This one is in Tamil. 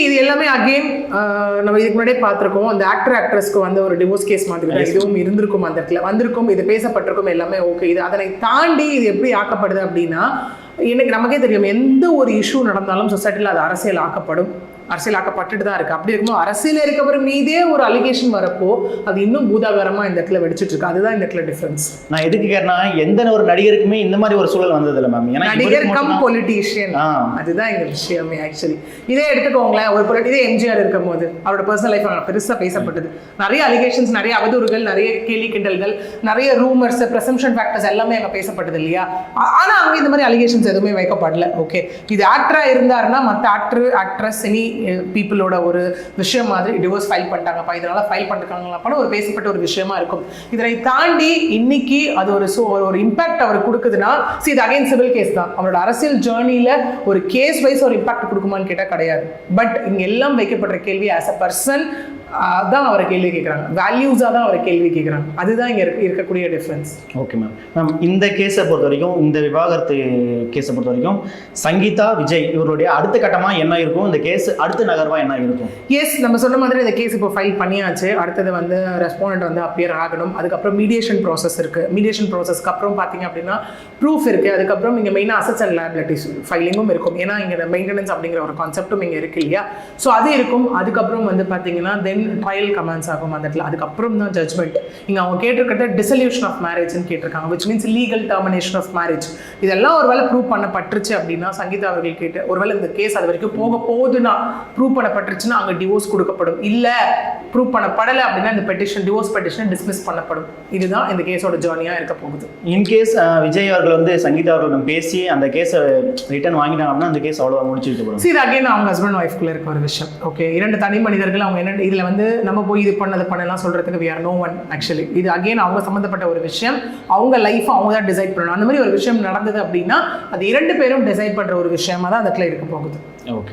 இது எல்லாமே அகெயின் நம்ம இதுக்கு முன்னாடியே பார்த்துருக்கோம். அந்த ஆக்ட்ரஸ்க்கு வந்து ஒரு டிவோர்ஸ் கேஸ் மாதிரி தான் இதுவும் இருந்திருக்கும், அந்த இடத்துல வந்திருக்கும், இது பேசப்பட்டிருக்கும், எல்லாமே ஓகே. இது அதனை தாண்டி இது எப்படி ஆக்கப்படுது அப்படின்னா, எனக்கு நமக்கே தெரியும் எந்த ஒரு இஷ்யூ நடந்தாலும் சொசைட்டியில் அது அரசியல் ஆக்கப்பட்டுட்டு தான் இருக்கு. அப்படி இருக்கும்போது அரசியல் இருக்கவர் மீதே ஒரு அலிகேஷன் வரப்போ அது இன்னும் பூதாகரமா இந்த இடத்துல வெடிச்சிட்டு இருக்கு. அதுதான் இந்த இடத்துல டிஃபரன்ஸ். நான் எதுக்கு கேட்டா, எந்த ஒரு நடிகருக்குமே இந்த மாதிரி ஒரு சூழல் வந்தது இல்லை மேம். நடிகர் கம் பொலிட்டீஷியன், அதுதான் இந்த விஷயமே. ஆக்சுவலி இதே எடுத்துக்கோங்களேன், ஒரு இதே எம்ஜிஆர் இருக்கும் போது அவரோட பர்சனல் லைஃப் பெருசா பேசப்பட்டது. நிறைய அலிகேஷன்ஸ், நிறைய அவதூறுகள், நிறைய கேலி கிண்டல்கள், நிறைய ரூமர்ஸ், பிரசம்ஷன் ஃபேக்டர்ஸ் எல்லாமே அங்கே பேசப்பட்டது இல்லையா? ஆனா அங்க இந்த மாதிரி அலிகேஷன்ஸ் எதுவுமே வைக்கப்படல. ஓகே, இது ஆக்டரா இருந்தாருன்னா மற்ற ஆக்ட்ரஸ் எனி பீப்புளோட ஒரு விஷயம் மாதிரி டிவோர்ஸ் ஃபைல் பண்ணிட்டாங்கப்பா, இதனால ஃபைல் பண்ணிருக்காங்களாப்பான ஒரு பேசப்பட்ட ஒரு விஷயமா இருக்கும். இதனை தாண்டி இன்னைக்கு அது ஒரு இம்பாக்ட் அவருக்கு கொடுக்குதுன்னா, இது அகைன் சிவில் கேஸ் தான். அவரோட அரசியல் ஜேர்னில ஒரு கேஸ் வைஸ் ஒரு இம்பாக்ட் கொடுக்குமான்னு கேட்டால் கிடையாது. பட் இங்க எல்லாம் வைக்கப்படுற கேள்வி ஆஸ் அ பர்சன் தான் அவரை கேள்வி கேட்குறாங்க, வேல்யூஸாக தான் அவரை கேள்வி கேட்குறாங்க. அதுதான் இங்கே இருக்கக்கூடிய டிஃப்ரென்ஸ். Okay ma'am. இந்த கேஸை பொறுத்த வரைக்கும், இந்த விவாகரத்து கேஸை பொறுத்த வரைக்கும் சங்கீதா விஜய் இவருடைய அடுத்த கட்டமாக என்ன இருக்கும், இந்த கேஸ் அடுத்த நகர்வாக என்ன இருக்கும்? எஸ், நம்ம சொன்ன மாதிரி இந்த கேஸ் இப்போ ஃபைல் பண்ணியாச்சு. அடுத்தது வந்து ரெஸ்பாண்டன்ட் வந்து அப்பியர் ஆகணும். அதுக்கப்புறம் மீடியேஷன் ப்ராசஸ் இருக்குது. மீடியேஷன் ப்ராசஸ்க்கு அப்புறம் பார்த்தீங்க அப்படின்னா ப்ரூஃப் இருக்குது. அதுக்கப்புறம் இங்கே மெயினாக அசட்ஸ் அண்ட் லைபிலிட்டிஸ் ஃபைலிங்கும் இருக்கும். ஏன்னா இங்கே மெயின்டெனன்ஸ் அப்படிங்கிற ஒரு கான்செப்டும் இங்கே இருக்கு இல்லையா? ஸோ அது இருக்கும். அதுக்கப்புறம் வந்து பார்த்தீங்கன்னா தென் ட்ரையல் கமெண்ட்ஸ் ஆகும் அந்த இடத்துல. அதுக்கப்புறம் தான் ஜட்மெண்ட். இங்கே அவங்க கேட்டிருக்கிறது டிசல்யூஷன் ஆஃப் மேரேஜ்னு கேட்டிருக்காங்க, which means legal termination of marriage. இதெல்லாம் ஒரு வேளை ப்ரூவ் பண்ணப்பட்டுருச்சு அப்படின்னா, சங்கீதா அவர்கள் கேட்டு ஒருவேளை இந்த கேஸ் அது வரைக்கும் போக போகுதுன்னா, ப்ரூவ் பண்ணப்பட்டுருச்சுன்னா அங்கே டிவோர்ஸ் கொடுக்கப்படும். இல்லை ப்ரூவ் பண்ணப்படலை அப்படின்னா இந்த டிவோர்ஸ் பெட்டிஷனை டிஸ்மிஸ் பண்ணப்படும். இதுதான் இந்த கேஸோட ஜேர்னியாக இருக்க போகுது. இன்கேஸ் விஜய் அவர்கள் வந்து சங்கீதா அவர்களிடம் பேசி அந்த கேஸை ரிட்டர்ன் வாங்கினாங்க அப்படின்னா அந்த கேஸ் அவ்வளோ முடிச்சு வைக்கப்படும். இது அகைன் அவங்க ஹஸ்பண்ட் ஒய்ஃப்குள்ள இருக்க ஒரு விஷயம். ஓகே, இரண்டு தனி மனிதர்கள். அவங்க என்ன இதில் வந்து நம்ம போய் இது பண்ணலாம் சொல்றதுக்கு we are no one actually. இது அகைன் அவங்க சம்மந்தப்பட்ட ஒரு விஷயம். அவங்க லைஃப் அவங்க தான் டிசைட் பண்ணணும். அந்த மாதிரி ஒரு விஷயம் நடந்தது அப்படின்னா அது இரண்டு பேரும் டிசைட் பண்ற ஒரு விஷயமா தான் அந்த இடத்துல இருக்க போகுது. ஓகே.